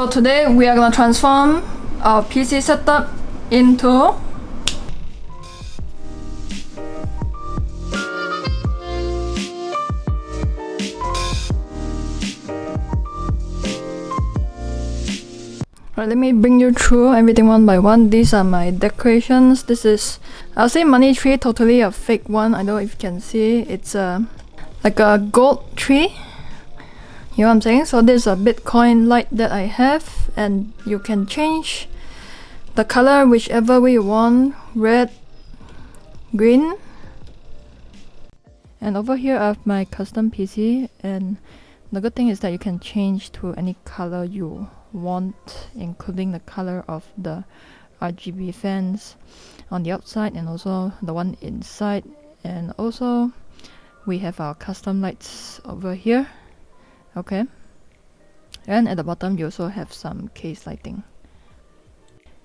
So today we are gonna transform our PC setup into Right, let me bring you through everything one by one. These are my decorations. This is, I'll say money tree, totally a fake one. I don't know if you can see. It's like a gold tree. You know what I'm saying? So this is a Bitcoin light that I have, and you can change the color whichever way you want. Red, green. And over here I have my custom PC, and the good thing is that you can change to any color you want, including the color of the RGB fans on the outside and also the one inside. And also we have our custom lights over here. Okay, and at the bottom you also have some case lighting.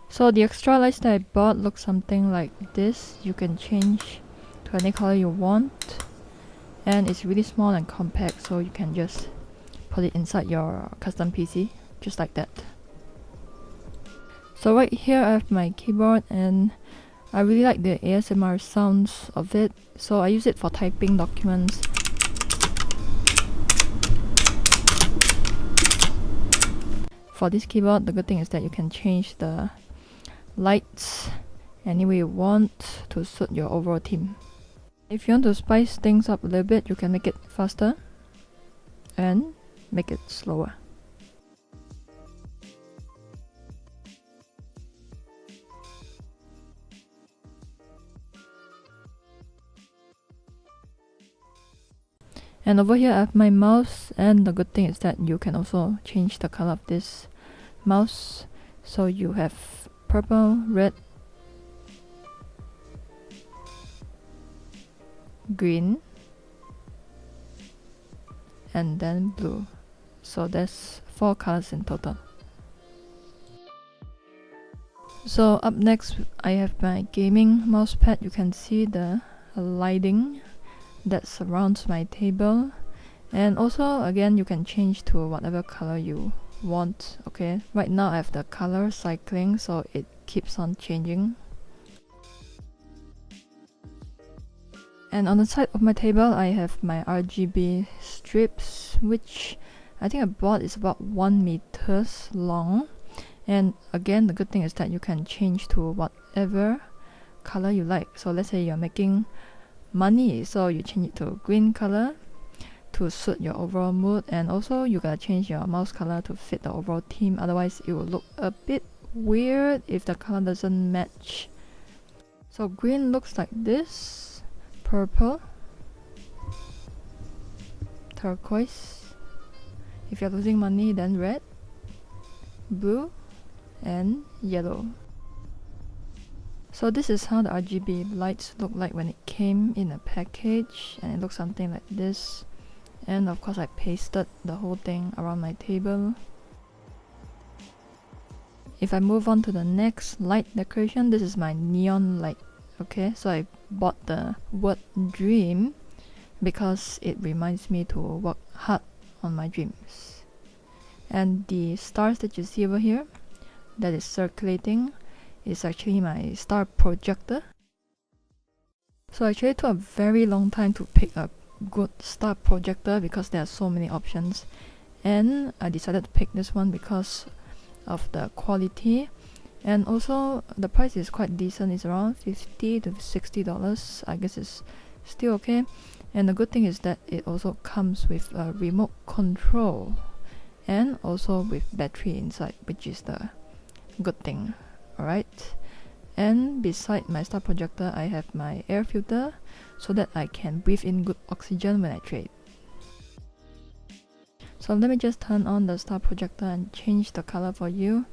So the extra lights that I bought look something like this. You can change to any color you want, and it's really small and compact, so you can just put it inside your custom PC just like that. So right here I have my keyboard, and I really like the ASMR sounds of it, so I use it for typing documents. For this keyboard, the good thing is that you can change the lights any way you want to suit your overall theme. If you want to spice things up a little bit, you can make it faster and make it slower. And over here I have my mouse, and the good thing is that you can also change the color of this mouse. So you have purple, red, green, and then blue. So that's 4 colors in total. So up next I have my gaming mousepad. You can see the lighting that surrounds my table, and also again you can change to whatever color you want. Okay, right now I have the color cycling, so it keeps on changing. And on the side of my table I have my RGB strips, which I think I bought is about 1 meters long. And again, the good thing is that you can change to whatever color you like. So let's say you're making money, so you change it to green color to suit your overall mood, and also you gotta change your mouse color to fit the overall theme, otherwise it will look a bit weird if the color doesn't match. So green looks like this, purple, turquoise, if you're losing money then red, blue, and yellow. So this is how the RGB lights look like when it came in a package, and it looks something like this. And of course I pasted the whole thing around my table. If I move on to the next light decoration, this is my neon light. Okay, so I bought the word dream because it reminds me to work hard on my dreams. And the stars that you see over here that is circulating is actually my star projector. So I actually took a very long time to pick a good star projector because there are so many options, and I decided to pick this one because of the quality, and also the price is quite decent. It's around $50 to $60. I guess it's still okay. And the good thing is that it also comes with a remote control and also with battery inside, which is the good thing. Alright, and beside my star projector I have my air filter so that I can breathe in good oxygen when I trade. So let me just turn on the star projector and change the color for you.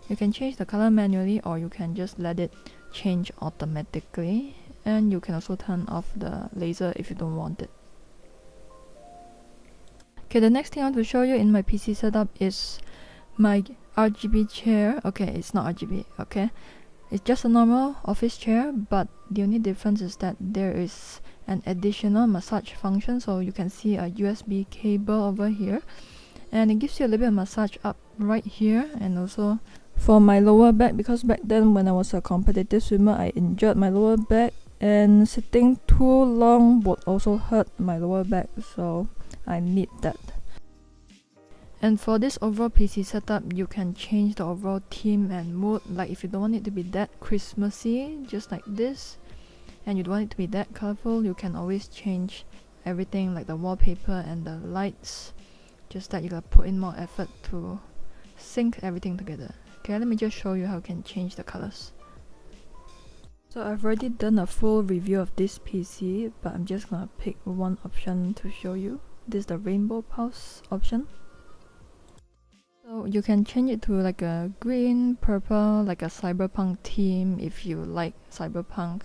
You can change the color manually, or you can just let it change automatically, and you can also turn off the laser if you don't want it. Okay, the next thing I want to show you in my PC setup is my RGB chair. Okay, it's not RGB, okay? It's just a normal office chair, but the only difference is that there is an additional massage function. So you can see a USB cable over here, and it gives you a little bit of massage up right here, and also for my lower back, because back then when I was a competitive swimmer I injured my lower back, and sitting too long would also hurt my lower back, so I need that. And for this overall PC setup, you can change the overall theme and mood. Like if you don't want it to be that Christmassy, just like this, and you don't want it to be that colorful, you can always change everything, like the wallpaper and the lights. Just that you gotta put in more effort to sync everything together. Okay, let me just show you how you can change the colors. So I've already done a full review of this PC, but I'm just gonna pick one option to show you. This is the rainbow pulse option. So you can change it to like a green, purple, like a cyberpunk theme if you like cyberpunk.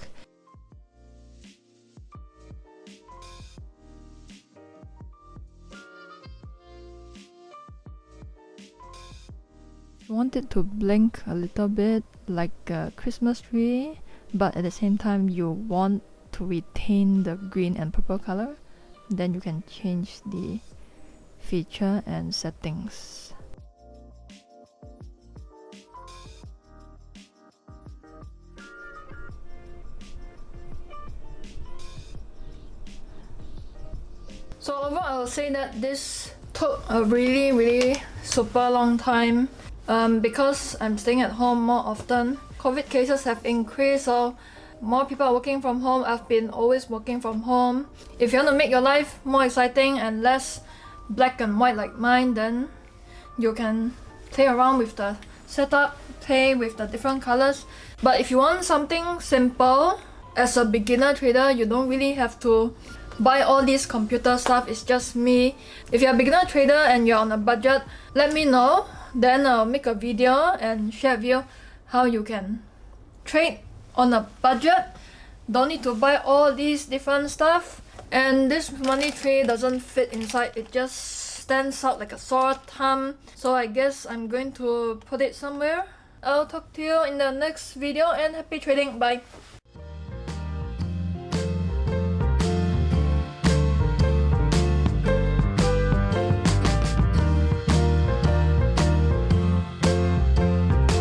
You want it to blink a little bit like a Christmas tree, but at the same time you want to retain the green and purple color, then you can change the feature and settings. So overall, I will say that this took a really super long time because I'm staying at home more often. COVID cases have increased, so more people are working from home. I've been always working from home. If you want to make your life more exciting and less black and white like mine, then you can play around with the setup, play with the different colors. But if you want something simple, as a beginner trader, you don't really have to buy all this computer stuff. It's just me. If you're a beginner trader and you're on a budget, let me know. Then I'll make a video and share with you how you can trade on a budget. Don't need to buy all these different stuff. And this money tray doesn't fit inside. It just stands out like a sore thumb. So I guess I'm going to put it somewhere. I'll talk to you in the next video, and happy trading. Bye.